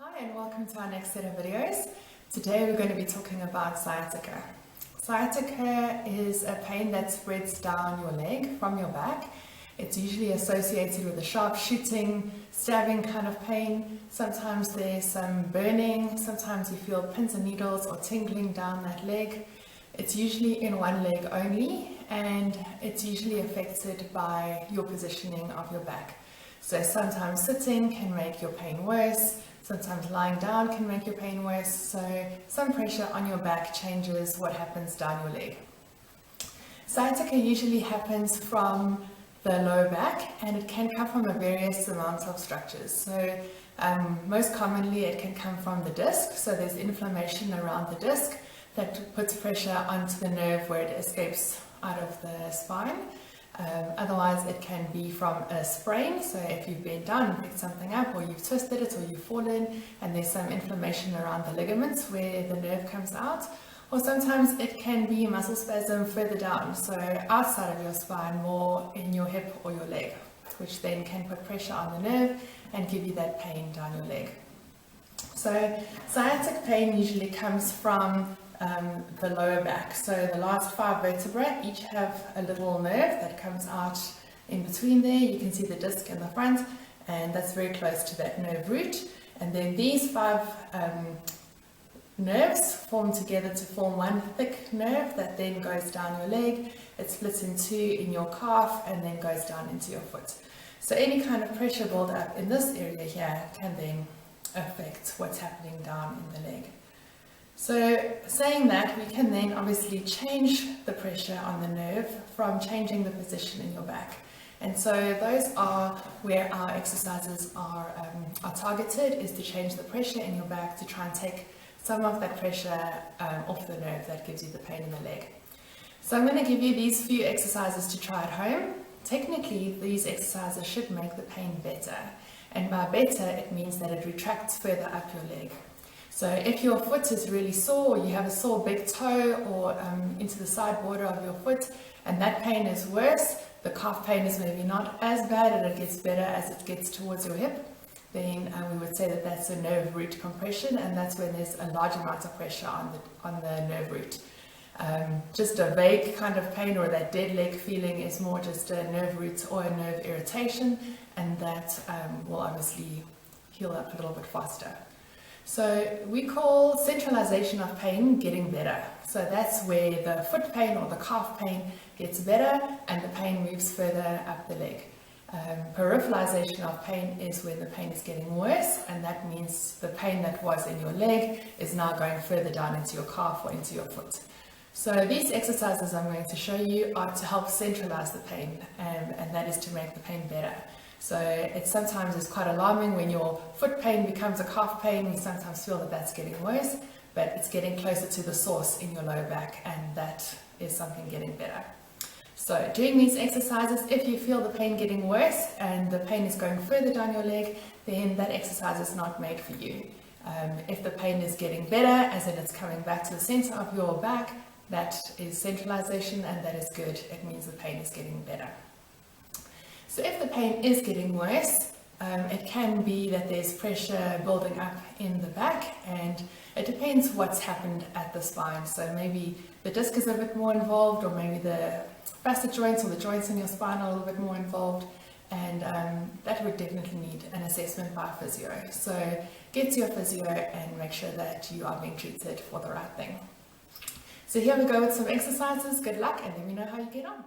Hi and welcome to our next set of videos. Today we're going to be talking about sciatica. Sciatica is a pain that spreads down your leg from your back. It's usually associated with a sharp shooting, stabbing kind of pain. Sometimes there's some burning, sometimes you feel pins and needles or tingling down that leg. It's usually in one leg only and it's usually affected by your positioning of your back. So sometimes sitting can make your pain worse. Sometimes lying down can make your pain worse, so some pressure on your back changes what happens down your leg. Sciatica usually happens from the lower back and it can come from a various amounts of structures. So most commonly it can come from the disc, so there's inflammation around the disc that puts pressure onto the nerve where it escapes out of the spine. Otherwise it can be from a sprain, so if you've bent down and picked something up, or you've twisted it, or you've fallen and there's some inflammation around the ligaments where the nerve comes out. Or sometimes it can be muscle spasm further down, so outside of your spine, more in your hip or your leg, which then can put pressure on the nerve and give you that pain down your leg. So sciatic pain usually comes from the lower back. So the last 5 vertebrae each have a little nerve that comes out in between there. You can see the disc in the front, and that's very close to that nerve root. And then these 5 nerves form together to form one thick nerve that then goes down your leg. It splits in 2 in your calf and then goes down into your foot. So any kind of pressure build up in this area here can then affect what's happening down in the leg. So saying that, we can then obviously change the pressure on the nerve from changing the position in your back. And so those are where our exercises are targeted, is to change the pressure in your back to try and take some of that pressure off the nerve that gives you the pain in the leg. So I'm going to give you these few exercises to try at home. Technically, these exercises should make the pain better. And by better, it means that it retracts further up your leg. So if your foot is really sore, or you have a sore big toe or into the side border of your foot, and that pain is worse, the calf pain is maybe not as bad and it gets better as it gets towards your hip, then we would say that that's a nerve root compression, and that's when there's a large amount of pressure on the nerve root. Just a vague kind of pain or that dead leg feeling is more just a nerve root or a nerve irritation, and that will obviously heal up a little bit faster. So we call centralization of pain getting better. So that's where the foot pain or the calf pain gets better and the pain moves further up the leg. Peripheralization of pain is when the pain is getting worse, and that means the pain that was in your leg is now going further down into your calf or into your foot. So these exercises I'm going to show you are to help centralize the pain, and that is to make the pain better. So it sometimes is quite alarming when your foot pain becomes a calf pain. You sometimes feel that that's getting worse, but it's getting closer to the source in your lower back, and that is something getting better. So doing these exercises, if you feel the pain getting worse and the pain is going further down your leg, then that exercise is not made for you. If the pain is getting better, as in it's coming back to the center of your back, that is centralization, and that is good. It means the pain is getting better. So if the pain is getting worse, it can be that there's pressure building up in the back, and it depends what's happened at the spine. So maybe the disc is a bit more involved, or maybe the facet joints or the joints in your spine are a little bit more involved, and that would definitely need an assessment by a physio. So get to your physio and make sure that you are being treated for the right thing. So here we go with some exercises. Good luck, and let me know how you get on.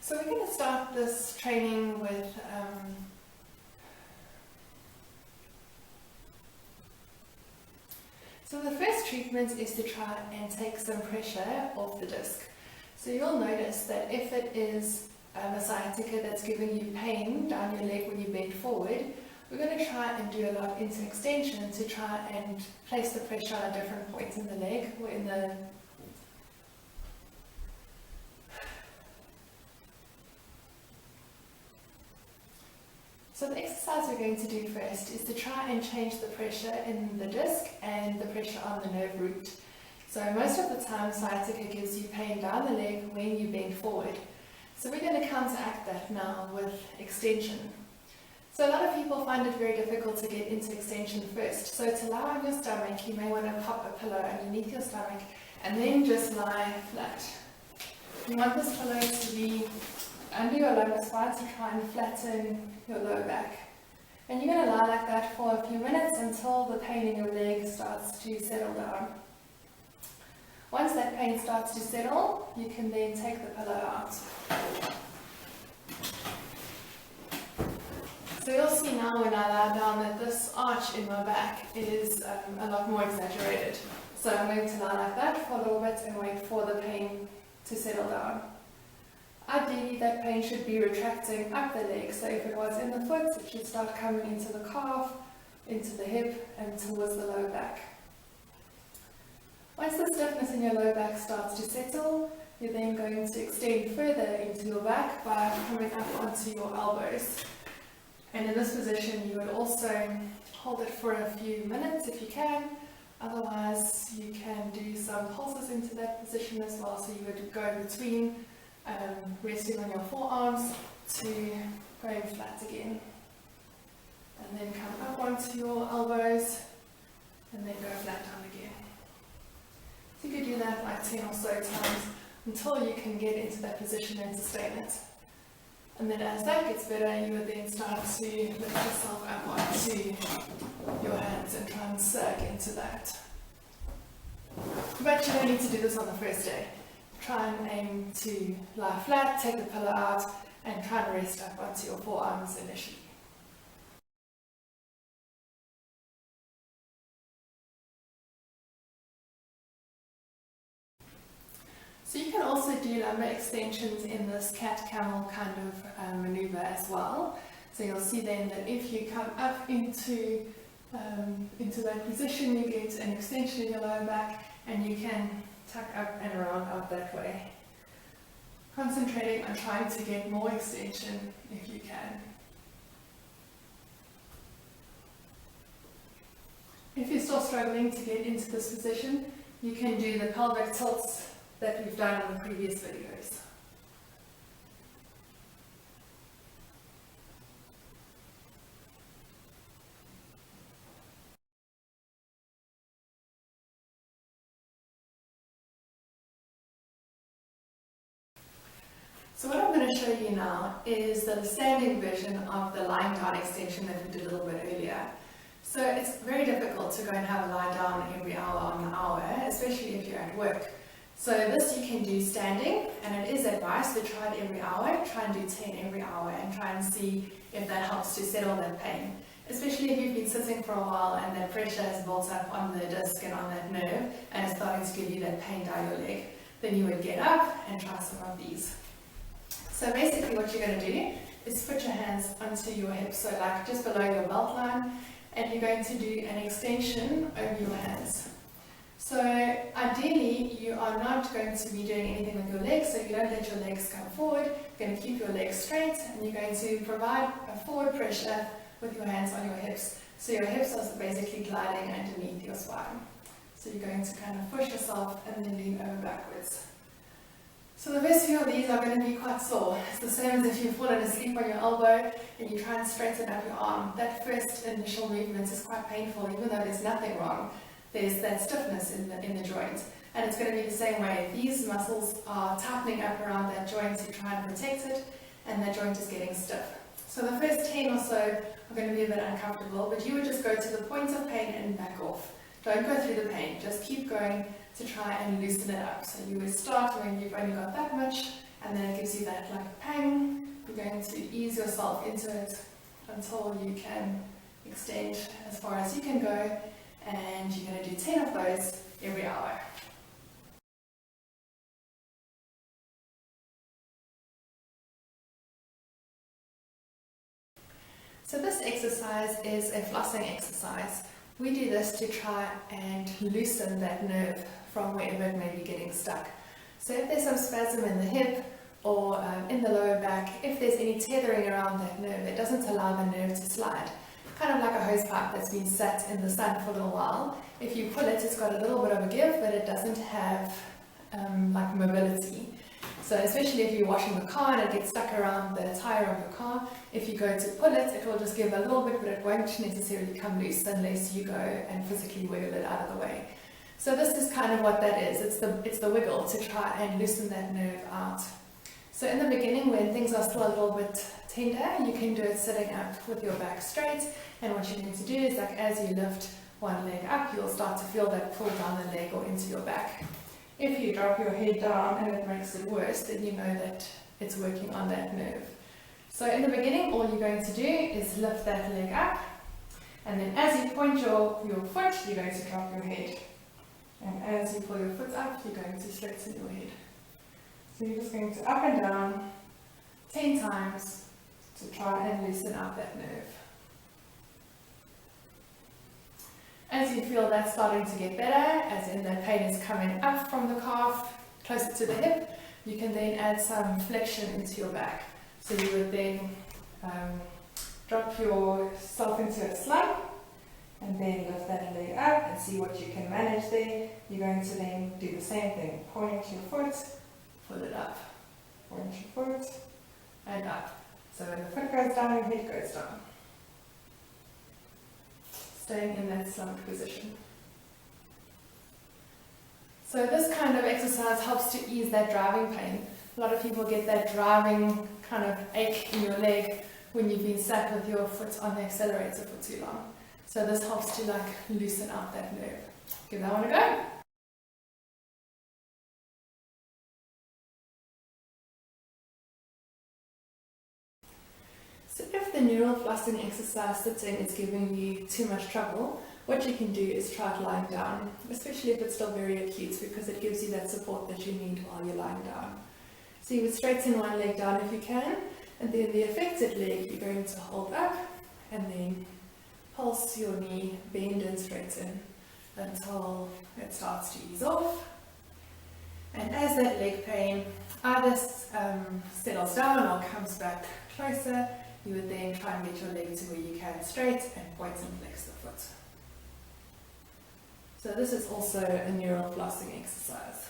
So we're going to start this training with so the first treatment is to try and take some pressure off the disc. So you'll notice that if it is a sciatica that's giving you pain down your leg when you bend forward, we're going to try and do a lot of interextension to try and place the pressure on different points in the leg or in the So the exercise we're going to do first is to try and change the pressure in the disc and the pressure on the nerve root. So most of the time sciatica gives you pain down the leg when you bend forward. So we're going to counteract that now with extension. So a lot of people find it very difficult to get into extension first. So to lie on your stomach, you may want to pop a pillow underneath your stomach and then just lie flat. You want this pillow to be under your lumbar spine to try and flatten your low back. And you're going to lie like that for a few minutes until the pain in your leg starts to settle down. Once that pain starts to settle, you can then take the pillow out. So you'll see now when I lie down that this arch in my back is a lot more exaggerated. So I'm going to lie like that for a little bit and wait for the pain to settle down. Ideally that pain should be retracting up the leg, so if it was in the foot, it should start coming into the calf, into the hip and towards the low back. Once the stiffness in your low back starts to settle, you're then going to extend further into your back by coming up onto your elbows. And in this position you would also hold it for a few minutes if you can. Otherwise you can do some pulses into that position as well, so you would go between resting on your forearms to going flat again. And then come up onto your elbows and then go flat down again. So you could do that like 10 or so times until you can get into that position and sustain it. And then as that gets better, you would then start to lift yourself up onto your hands and try and sag into that. But you don't need to do this on the first day. Try and aim to lie flat, take the pillow out and try and rest up onto your forearms initially. So you can also do lumbar extensions in this cat-camel kind of maneuver as well. So you'll see then that if you come up into that position, you get an extension in your lower back and you can tuck up and around out that way. Concentrating on trying to get more extension if you can. If you're still struggling to get into this position, you can do the pelvic tilts that we've done in the previous videos. So what I'm going to show you now is the standing version of the lying down extension that we did a little bit earlier. So it's very difficult to go and have a lie down every hour on the hour, especially if you're at work. So this you can do standing, and it is advised to try it every hour. Try and do 10 every hour and try and see if that helps to settle that pain. Especially if you've been sitting for a while and that pressure has built up on the disc and on that nerve and it's starting to give you that pain down your leg. Then you would get up and try some of these. So basically what you're going to do is put your hands onto your hips, so like just below your belt line, and you're going to do an extension over your hands. So ideally you are not going to be doing anything with your legs, so you don't let your legs come forward. You're going to keep your legs straight and you're going to provide a forward pressure with your hands on your hips. So your hips are basically gliding underneath your spine. So you're going to kind of push yourself and then lean over backwards. So the first few of these are going to be quite sore. It's the same as if you've fallen asleep on your elbow and you try and straighten up your arm. That first initial movement is quite painful, even though there's nothing wrong. There's that stiffness in the joint. And it's going to be the same way. These muscles are tightening up around that joint to try and protect it, and that joint is getting stiff. So the first 10 or so are going to be a bit uncomfortable, but you would just go to the point of pain and back off. Don't go through the pain, just keep going to try and loosen it up. So you would start when you've only got that much, and then it gives you that like pang. You're going to ease yourself into it until you can extend as far as you can go, and you're going to do 10 of those every hour. So this exercise is a flossing exercise. We do this to try and loosen that nerve from wherever it may be getting stuck. So if there's some spasm in the hip or in the lower back, if there's any tethering around that nerve that doesn't allow the nerve to slide, kind of like a hose pipe that's been sat in the sun for a little while. If you pull it, it's got a little bit of a give, but it doesn't have like mobility. So especially if you're washing the car and it gets stuck around the tire of the car, if you go to pull it, it will just give a little bit, but it won't necessarily come loose unless you go and physically wiggle it out of the way. So this is kind of what that is. It's the wiggle to try and loosen that nerve out. So in the beginning, when things are still a little bit tender, you can do it sitting up with your back straight. And what you're going to do is, like, as you lift one leg up, you'll start to feel that pull down the leg or into your back. If you drop your head down and it makes it worse, then you know that it's working on that nerve. So in the beginning, all you're going to do is lift that leg up, and then as you point your foot, you're going to drop your head. And as you pull your foot up, you're going to straighten your head. So you're just going to up and down 10 times to try and loosen out that nerve. As you feel that starting to get better, as in that pain is coming up from the calf, closer to the hip, you can then add some flexion into your back. So you would then drop yourself into a slump, and then lift that leg up and see what you can manage there. You're going to then do the same thing. Point your foot, pull it up. Point your foot, and up. So when the foot goes down, your head goes down. Staying in that slumped position. So this kind of exercise helps to ease that driving pain. A lot of people get that driving kind of ache in your leg when you've been sat with your foot on the accelerator for too long. So this helps to like loosen out that nerve. Give that one a go. So if the neural flossing exercise sitting is giving you too much trouble, what you can do is try lying down, especially if it's still very acute, because it gives you that support that you need while you're lying down. So you would straighten one leg down if you can, and then the affected leg you're going to hold up, and then pulse your knee, bend and straighten until it starts to ease off. And as that leg pain either settles down or comes back closer, you would then try and get your leg to where you can straight and point and flex the foot. So this is also a neural flossing exercise.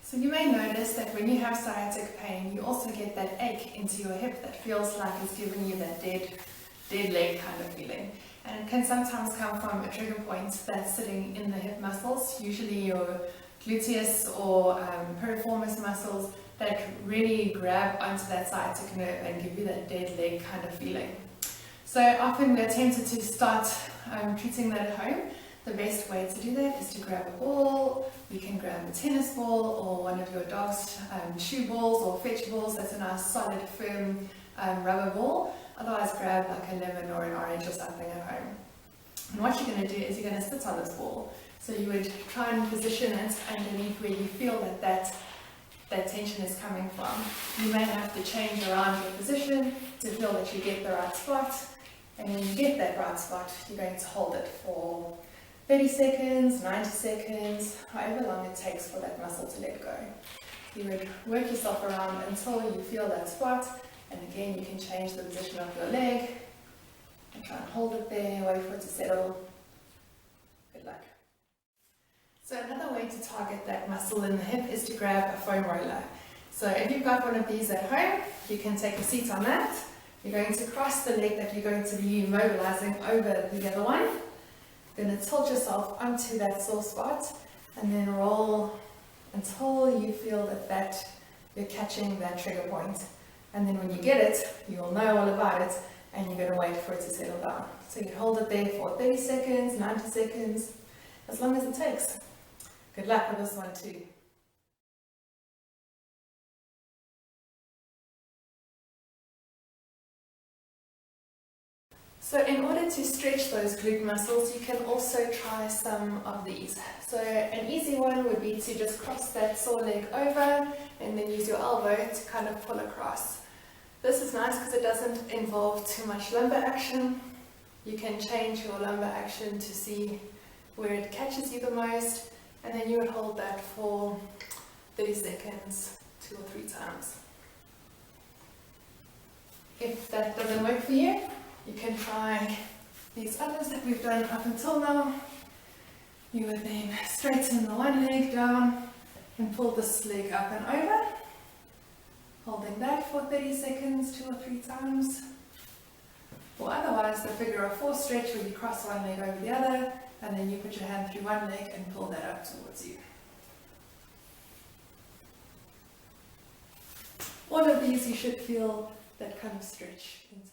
So you may notice that when you have sciatic pain, you also get that ache into your hip that feels like it's giving you that dead leg kind of feeling. And it can sometimes come from a trigger point that's sitting in the hip muscles, usually your gluteus or piriformis muscles that really grab onto that sciatic nerve and give you that dead leg kind of feeling. So often we're tempted to start treating that at home. The best way to do that is to grab a ball. You can grab a tennis ball or one of your dog's shoe balls or fetch balls. That's a nice solid firm rubber ball. Otherwise grab like a lemon or an orange or something at home. And what you're going to do is you're going to sit on this ball. So you would try and position it underneath where you feel that tension is coming from. You may have to change around your position to feel that you get the right spot. And when you get that right spot, you're going to hold it for 30 seconds, 90 seconds, however long it takes for that muscle to let go. You would work yourself around until you feel that spot, and again you can change the position of your leg and try and hold it there, wait for it to settle. Good luck. So another way to target that muscle in the hip is to grab a foam roller. So if you've got one of these at home, you can take a seat on that. You're going to cross the leg that you're going to be mobilizing over the other one. You're going to tilt yourself onto that sore spot and then roll until you feel that you're catching that trigger point. And then when you get it, you'll know all about it and you're going to wait for it to settle down. So you hold it there for 30 seconds, 90 seconds, as long as it takes. Good luck with this one too. So in order to stretch those glute muscles, you can also try some of these. So an easy one would be to just cross that sore leg over and then use your elbow to kind of pull across. This is nice because it doesn't involve too much lumbar action. You can change your lumbar action to see where it catches you the most, and then you would hold that for 30 seconds, 2 or 3 times. If that doesn't work for you, you can try these others that we've done up until now. You would then straighten the one leg down and pull this leg up and over, holding that for 30 seconds, 2 or 3 times. Or otherwise, the figure of 4 stretch where you cross one leg over the other, and then you put your hand through one leg and pull that up towards you. All of these, you should feel that kind of stretch inside.